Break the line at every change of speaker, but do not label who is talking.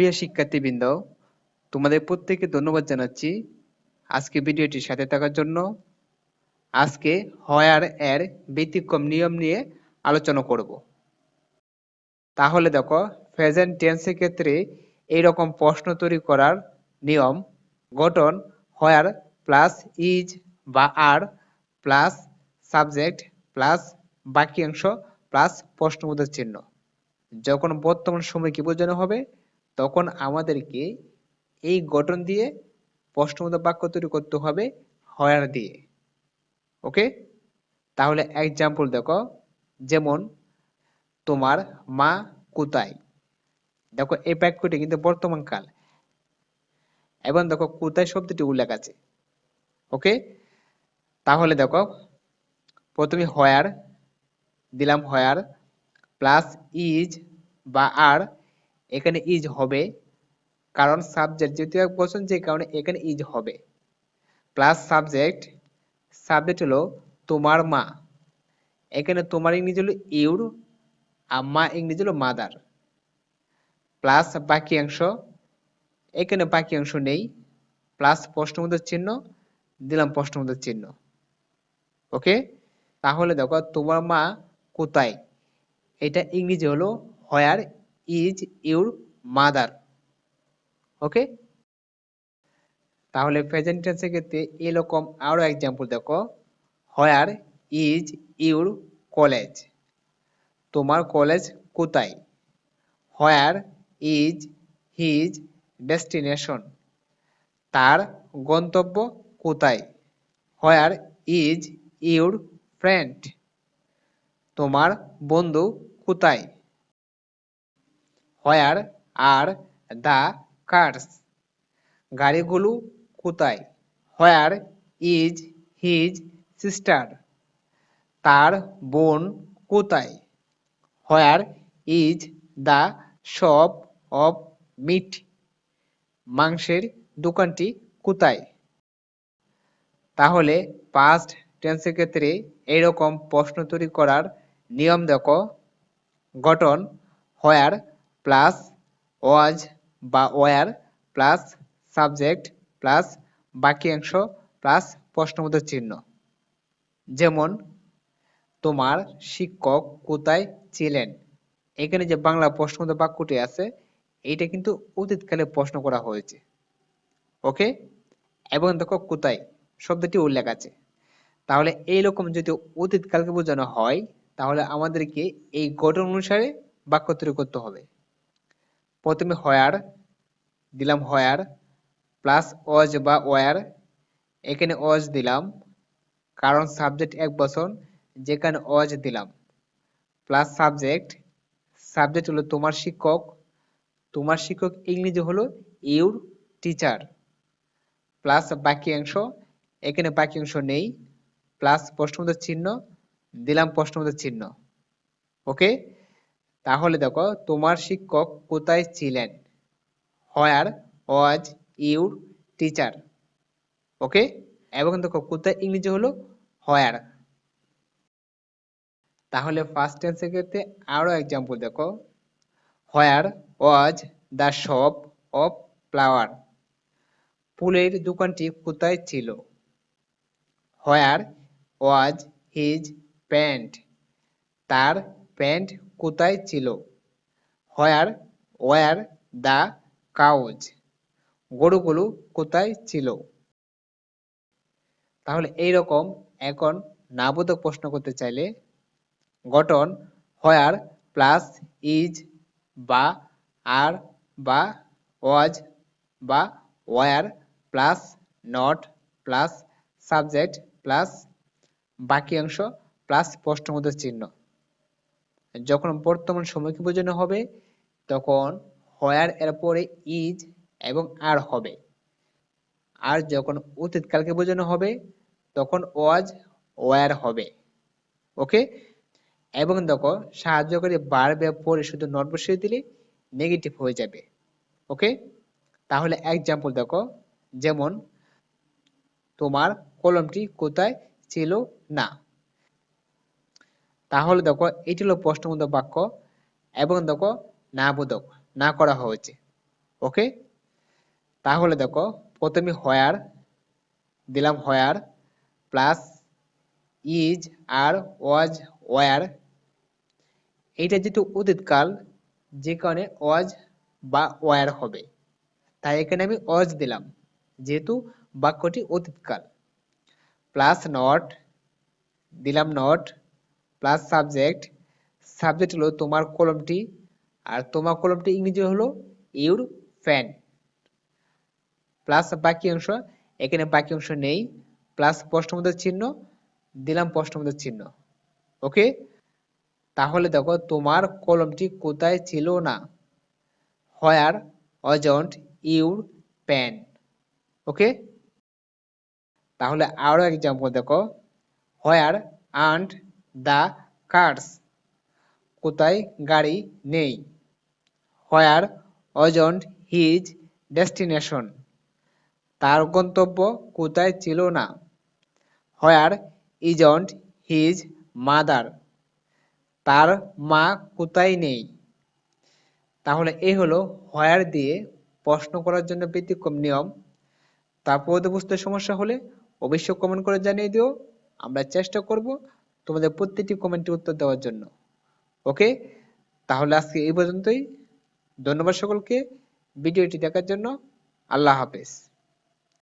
প্রিয় শিক্ষার্থীবৃন্দ, তোমাদের প্রত্যেককে ধন্যবাদ জানাচ্ছি আজকে ভিডিওটির সাথে থাকার জন্য। আজকে হোয়ার এর ব্যতিক্রম নিয়ম নিয়ে আলোচনা করব। তাহলে দেখো, প্রেজেন্ট টেন্সের ক্ষেত্রে এইরকম প্রশ্ন তৈরি করার নিয়ম: গঠন হোয়ার প্লাস ইজ বা আর প্লাস সাবজেক্ট প্লাস বাক্যাংশ প্লাস প্রশ্নবোধক চিহ্ন। যখন বর্তমান সময়কে বোঝানো হবে তখন আমাদেরকে এই গঠন দিয়ে প্রশ্নবোধক বাক্য তৈরি করতে হবে হোয়ার দিয়ে। ওকে, তাহলে এক্সাম্পল দেখো, যেমন তোমার মা কোথায়। দেখো এই বাক্যটি কিন্তু বর্তমান কাল এবং দেখো কোথায় শব্দটি উল্লেখ আছে। ওকে, তাহলে দেখো প্রথমে হোয়ার দিলাম, হোয়ার প্লাস ইজ বা আর, এখানে ইজ হবে কারণ সাবজেক্ট যেহেতু এক বচন, যে কারণে এখানে ইজ হবে। প্লাস সাবজেক্ট, সাবজেক্ট হলো তোমার মা, এখানে তোমার ইংরেজি হলো ইউর আর মা ইংরেজি হলো মাদার। প্লাস বাক্যাংশ, এখানে বাক্যাংশ নেই, প্লাস প্রশ্নবোধক চিহ্ন, দিলাম প্রশ্নবোধক চিহ্ন। ওকে, তাহলে দেখো তোমার মা কোথায়, এটা ইংরেজি হলো হোয়ার ইজ ইউর মাদার। ওকে, তাহলে প্রেজেন্ট টেন্সের ক্ষেত্রে এরকম আরো এক্সাম্পল দেখো, হোয়ার ইজ ইউর কলেজ, তোমার কলেজ কোথায়। হোয়ার ইজ হিজ ডেস্টিনেশন, তার গন্তব্য কোথায়। হোয়ার ইজ ইউর ফ্রেন্ড, তোমার বন্ধু কোথায়। হোয়ার আর দ্য কার্স, গাড়িগুলো কোথায়। হোয়ার ইজ হিজ সিস্টার, তার বোন কোথায়। Where is the shop of meat, মাংসের দোকানটি কোথায়। তাহলে পাস্ট টেন্সের ক্ষেত্রে এইরকম প্রশ্ন তৈরি করার নিয়ম দেখো: গঠন হোয়ার প্লাস ওয়াজ বা ওয়ার প্লাস সাবজেক্ট প্লাস বাক্যাংশ প্লাস প্রশ্নবোধক চিহ্ন। যেমন তোমার শিক্ষক কোথায় ছিলেন, এখানে যে বাংলা প্রশ্নবোধক বাক্যটি আছে এইটা কিন্তু অতীতকালে প্রশ্ন করা হয়েছে। ওকে, এবং দেখো কোথায় শব্দটি উল্লেখ আছে। তাহলে এইরকম যদি অতীতকালকে বোঝানো হয় তাহলে আমাদেরকে এই গঠন অনুসারে বাক্য তৈরি করতে হবে। প্রথমে হোয়ার দিলাম, হোয়ার প্লাস ওয়াজ বা ওয়ার, এখানে ওয়াজ দিলাম কারণ সাবজেক্ট এক বচন, যেখানে ওয়াজ দিলাম। প্লাস সাবজেক্ট, সাবজেক্ট হলো তোমার শিক্ষক, তোমার শিক্ষক ইংরেজি হলো ইউর টিচার। প্লাস বাক্যাংশ, এখানে বাক্যাংশ নেই, প্লাস প্রশ্নবোধক চিহ্ন, দিলাম প্রশ্নবোধক চিহ্ন। ওকে, তাহলে দেখো তোমার শিক্ষক কোথায় ছিলেন। হোয়ার ওয়াজ ইউর টিচার। ওকে, এবং দেখো কোথায় ইংরেজি হলো হোয়ার। তাহলে ফার্স্ট টেন্সের ক্ষেত্রে আরো এক্সাম্পল দেখো, where was the shop of flower, ফুলের দোকানটি কোথায় ছিল। হোয়ার ওয়াজ হিজ প্যান্ট, তার প্যান্ট কোথায় ছিল। হোয়ার ওয়ার দ্য কাউজ, গরুগুলো কোথায় ছিল। তাহলে এইরকম এখন নাবোধক প্রশ্ন করতে চাইলে গঠন হোয়ার প্লাস ইজ বা আর বা ওয়াজ বা were plus not plus subject plus বাক্যাংশ প্লাস প্রশ্নবোধক চিহ্ন। যখন বর্তমান সময়কে বোঝানো হবে তখন হোয়ার এর পরে ইজ এবং আর হবে, আর যখন অতীতকালকে বোঝানো হবে তখন ওয়াজ ওয়ার হবে। ওকে, এবং দেখো সাহায্যকারী ভার্বের পরে শুধু নট বসিয়ে দিলে নেগেটিভ হয়ে যাবে। ওকে, তাহলে এক্সাম্পল দেখো, যেমন তোমার কলমটি কোথায় ছিল না। তাহলে দেখো এটি হলো প্রশ্নবোধক বাক্য এবং দেখো না বোধক না করা হয়েছে। ওকে, তাহলে দেখো প্রথমে হোয়ার দিলাম, where plus is are was were, এইটা যেহেতু অতীতকাল যে কারণে ওয়াজ বা ওয়ার হবে, তাই এখানে আমি ওয়াজ দিলাম যেহেতু বাক্যটি অতীতকাল। প্লাস নট দিলাম, নট প্লাস সাবজেক্ট, সাবজেক্ট হলো তোমার কলমটি, আর তোমার কলমটি ইংরেজি হলো ইউর ফ্যান। প্লাস বাকি অংশ, এখানে বাকি অংশ নেই, প্লাস প্রশ্নবোধক চিহ্ন দিলাম, প্রশ্নবোধক চিহ্ন। ওকে, তাহলে দেখো তোমার কলমটি কোথায় ছিল না, হোয়ার ওয়াজন্ট ইউর পেন। ওকে, তাহলে আরো এক্সাম্পল দেখো, হোয়ার আন্ট দ্য কার্স, কোথায় গাড়ি নেই, হোয়ার ওয়াজন্ট হিজ ডেস্টিনেশন, তার গন্তব্য কোথায় ছিল না, হোয়ার ইজন্ট হিজ মাদার, তার মা কোথায় নেই। তাহলে এই হলো হোয়ার দিয়ে প্রশ্ন করার জন্য ব্যতিক্রম নিয়ম। তারপর বুঝতে সমস্যা হলে অবশ্যই কমেন্ট করে জানিয়ে দিও, আমরা চেষ্টা করব তোমাদের প্রত্যেকটি কমেন্টের উত্তর দেওয়ার জন্য। ওকে, তাহলে আজকে এই পর্যন্তই। ধন্যবাদ সকলকে ভিডিওটি দেখার জন্য। আল্লাহ হাফেজ।